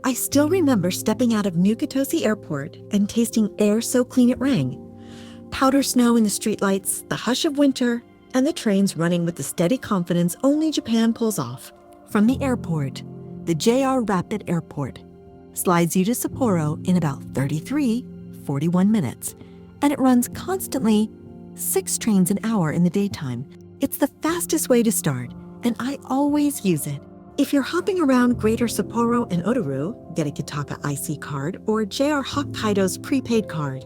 I still remember stepping out of Nukatosi Airport and tasting air so clean it rang. Powder snow in the streetlights, the hush of winter, and the trains running with the steady confidence only Japan pulls off. From the airport, the JR Rapid Airport slides you to Sapporo in about 41 minutes, and it runs constantly 6 trains an hour in the daytime. It's the fastest way to start, and I always use it. If you're hopping around Greater Sapporo and Otaru, get a Kitaka IC card or JR Hokkaido's prepaid card.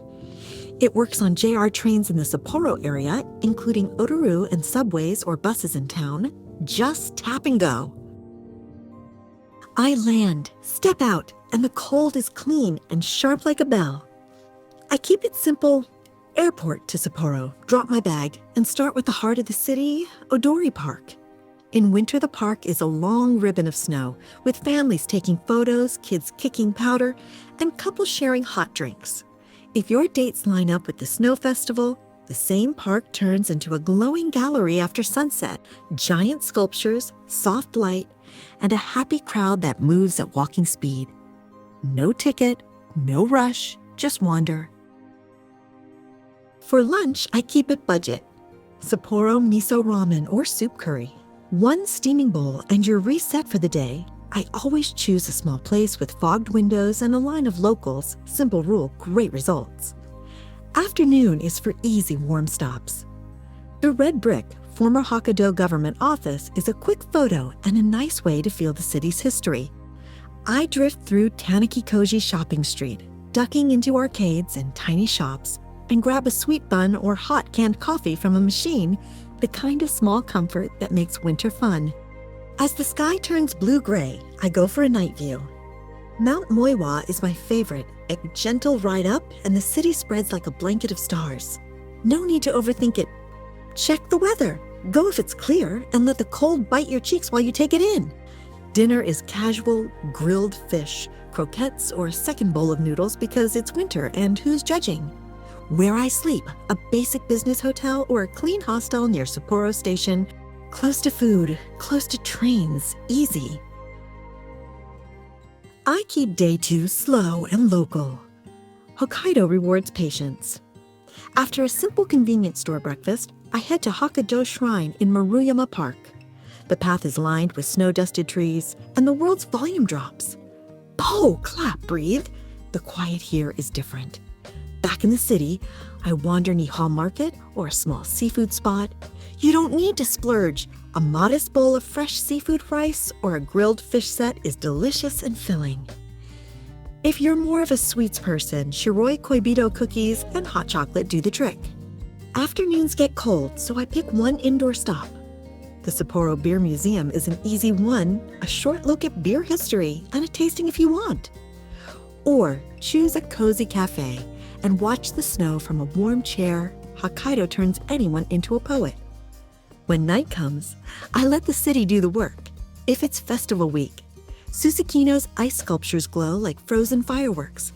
It works on JR trains in the Sapporo area, including Otaru and subways or buses in town. Just tap and go. I land, step out, and the cold is clean and sharp like a bell. I keep it simple. Airport to Sapporo, drop my bag, and start with the heart of the city, Odori Park. In winter, the park is a long ribbon of snow, with families taking photos, kids kicking powder, and couples sharing hot drinks. If your dates line up with the snow festival, the same park turns into a glowing gallery after sunset, giant sculptures, soft light, and a happy crowd that moves at walking speed. No ticket, no rush, just wander. For lunch, I keep it budget. Sapporo miso ramen or soup curry. One steaming bowl and you're reset for the day. I always choose a small place with fogged windows and a line of locals. Simple rule, great results. Afternoon is for easy warm stops. The red brick, former Hokkaido government office, is a quick photo and a nice way to feel the city's history. I drift through Tanaki-Koji Shopping Street, ducking into arcades and tiny shops, and grab a sweet bun or hot canned coffee from a machine, the kind of small comfort that makes winter fun. As the sky turns blue-gray, I go for a night view. Mount Moiwa is my favorite, a gentle ride up and the city spreads like a blanket of stars. No need to overthink it. Check the weather, go if it's clear, and let the cold bite your cheeks while you take it in. Dinner is casual, grilled fish, croquettes, or a second bowl of noodles because it's winter and who's judging? Where I sleep, a basic business hotel or a clean hostel near Sapporo Station, close to food, close to trains, easy. I keep day 2 slow and local. Hokkaido rewards patience. After a simple convenience store breakfast, I head to Hokkaido Shrine in Maruyama Park. The path is lined with snow-dusted trees, and the world's volume drops. Oh, clap, breathe. The quiet here is different. Back in the city, I wander Nihon Market or a small seafood spot. You don't need to splurge. A modest bowl of fresh seafood rice or a grilled fish set is delicious and filling. If you're more of a sweets person, Shiroi Koibito cookies and hot chocolate do the trick. Afternoons get cold, so I pick one indoor stop. The Sapporo Beer Museum is an easy one, a short look at beer history and a tasting if you want. Or choose a cozy cafe and watch the snow from a warm chair. Hokkaido turns anyone into a poet. When night comes, I let the city do the work. If it's festival week, Susukino's ice sculptures glow like frozen fireworks.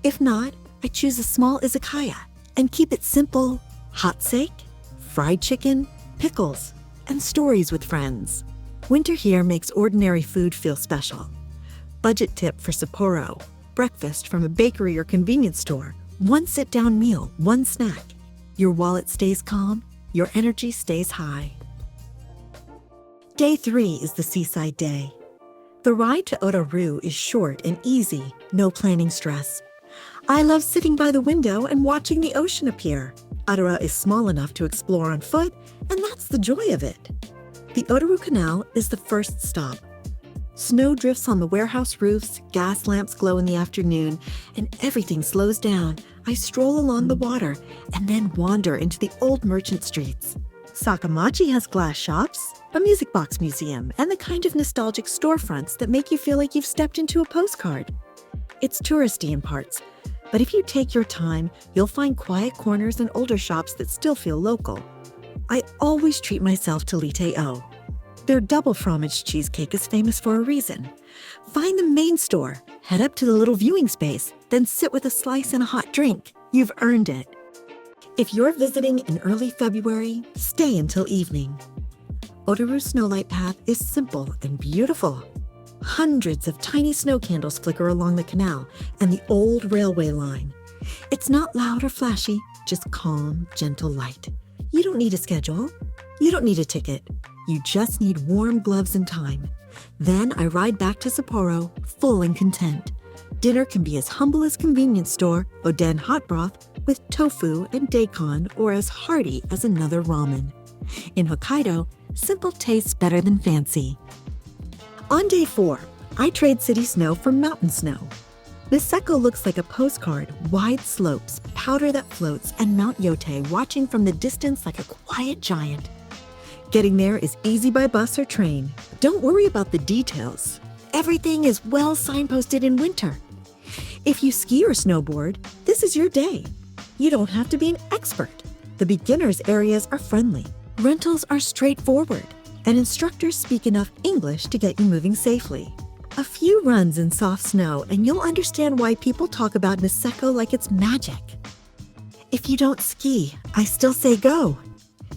If not, I choose a small izakaya and keep it simple. Hot steak, fried chicken, pickles, and stories with friends. Winter here makes ordinary food feel special. Budget tip for Sapporo: breakfast from a bakery or convenience store. One sit-down meal, one snack. Your wallet stays calm, your energy stays high. Day 3 is the seaside day. The ride to Otaru is short and easy, no planning stress. I love sitting by the window and watching the ocean appear. Otaru is small enough to explore on foot, and that's the joy of it. The Otaru Canal is the first stop. Snow drifts on the warehouse roofs, gas lamps glow in the afternoon, and everything slows down. I stroll along the water and then wander into the old merchant streets. Sakamachi has glass shops, a music box museum, and the kind of nostalgic storefronts that make you feel like you've stepped into a postcard. It's touristy in parts, but if you take your time, you'll find quiet corners and older shops that still feel local. I always treat myself to Lite-O. Their double fromage cheesecake is famous for a reason. Find the main store, head up to the little viewing space, then sit with a slice and a hot drink. You've earned it. If you're visiting in early February, stay until evening. Otaru Snowlight Path is simple and beautiful. Hundreds of tiny snow candles flicker along the canal and the old railway line. It's not loud or flashy, just calm, gentle light. You don't need a schedule. You don't need a ticket. You just need warm gloves and time. Then I ride back to Sapporo, full and content. Dinner can be as humble as convenience store oden hot broth with tofu and daikon, or as hearty as another ramen. In Hokkaido, simple tastes better than fancy. On day 4, I trade city snow for mountain snow. Niseko looks like a postcard, wide slopes, powder that floats, and Mount Yote watching from the distance like a quiet giant. Getting there is easy by bus or train. Don't worry about the details. Everything is well signposted in winter. If you ski or snowboard, this is your day. You don't have to be an expert. The beginners areas are friendly. Rentals are straightforward, and instructors speak enough English to get you moving safely. A few runs in soft snow and you'll understand why people talk about Niseko like it's magic. If you don't ski, I still say go.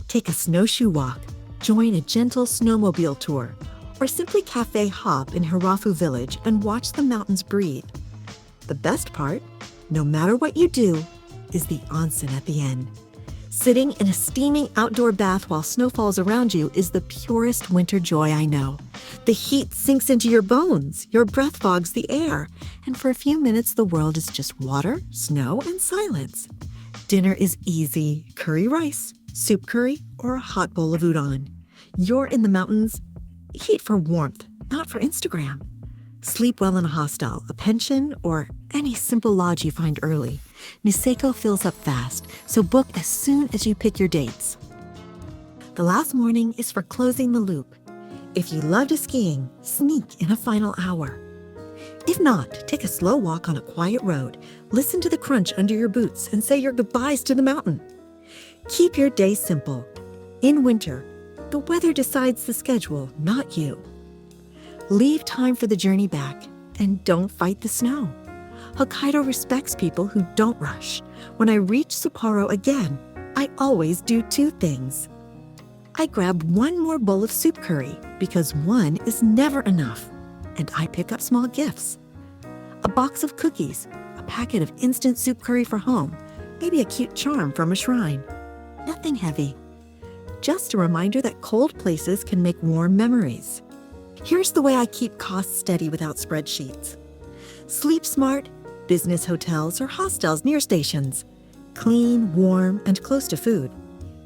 Take a snowshoe walk, join a gentle snowmobile tour, or simply cafe hop in Hirafu Village and watch the mountains breathe. The best part, no matter what you do, is the onsen at the end. Sitting in a steaming outdoor bath while snow falls around you is the purest winter joy I know. The heat sinks into your bones, your breath fogs the air, and for a few minutes the world is just water, snow, and silence. Dinner is easy: curry rice, soup curry, or a hot bowl of udon. You're in the mountains. Eat for warmth, not for Instagram. Sleep well in a hostel, a pension, or any simple lodge you find early. Niseko fills up fast, so book as soon as you pick your dates. The last morning is for closing the loop. If you loved skiing, sneak in a final hour. If not, take a slow walk on a quiet road, listen to the crunch under your boots, and say your goodbyes to the mountain. Keep your day simple. In winter, the weather decides the schedule, not you. Leave time for the journey back, and don't fight the snow. Hokkaido respects people who don't rush. When I reach Sapporo again, I always do 2 things. I grab 1 more bowl of soup curry because 1 is never enough, and I pick up small gifts. A box of cookies, a packet of instant soup curry for home, maybe a cute charm from a shrine. Nothing heavy. Just a reminder that cold places can make warm memories. Here's the way I keep costs steady without spreadsheets. Sleep smart, business hotels or hostels near stations. Clean, warm, and close to food.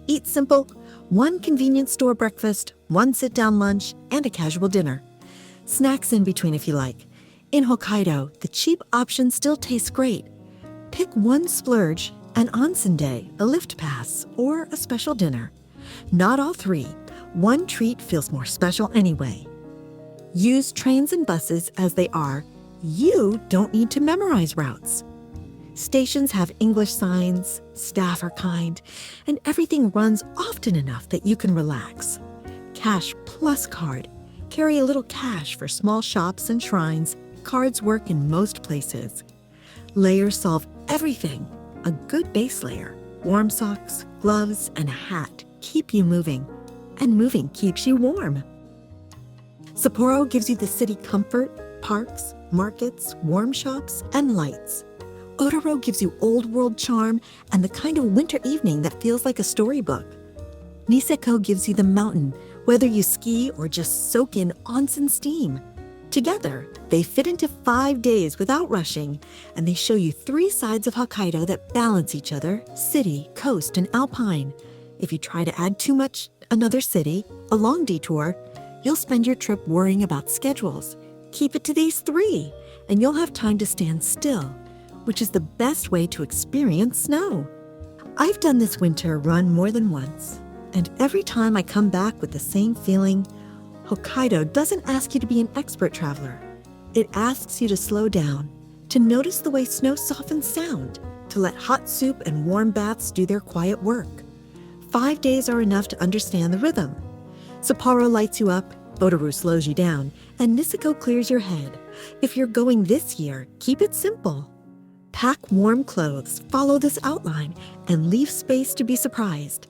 Eat simple: 1 convenience store breakfast, 1 sit-down lunch, and a casual dinner. Snacks in between if you like. In Hokkaido, the cheap option still tastes great. Pick 1 splurge, an onsen day, a lift pass, or a special dinner. Not all 3. 1 treat feels more special anyway. Use trains and buses as they are. You don't need to memorize routes. Stations have English signs, staff are kind, and everything runs often enough that you can relax. Cash plus card. Carry a little cash for small shops and shrines. Cards work in most places. Layers solve everything. A good base layer, warm socks, gloves, and a hat keep you moving. And moving keeps you warm. Sapporo gives you the city comfort, parks, markets, warm shops, and lights. Otoro gives you old world charm and the kind of winter evening that feels like a storybook. Niseko gives you the mountain, whether you ski or just soak in onsen steam. Together, they fit into 5 days without rushing, and they show you 3 sides of Hokkaido that balance each other: city, coast, and alpine. If you try to add too much, another city, a long detour, you'll spend your trip worrying about schedules. Keep it to these 3, and you'll have time to stand still, which is the best way to experience snow. I've done this winter run more than once, and every time I come back with the same feeling. Hokkaido doesn't ask you to be an expert traveler. It asks you to slow down, to notice the way snow softens sound, to let hot soup and warm baths do their quiet work. 5 days are enough to understand the rhythm. Sapporo lights you up, Botaru slows you down, and Niseko clears your head. If you're going this year, keep it simple. Pack warm clothes, follow this outline, and leave space to be surprised.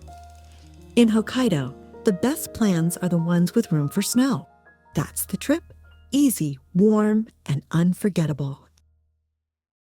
In Hokkaido, the best plans are the ones with room for snow. That's the trip. Easy, warm, and unforgettable.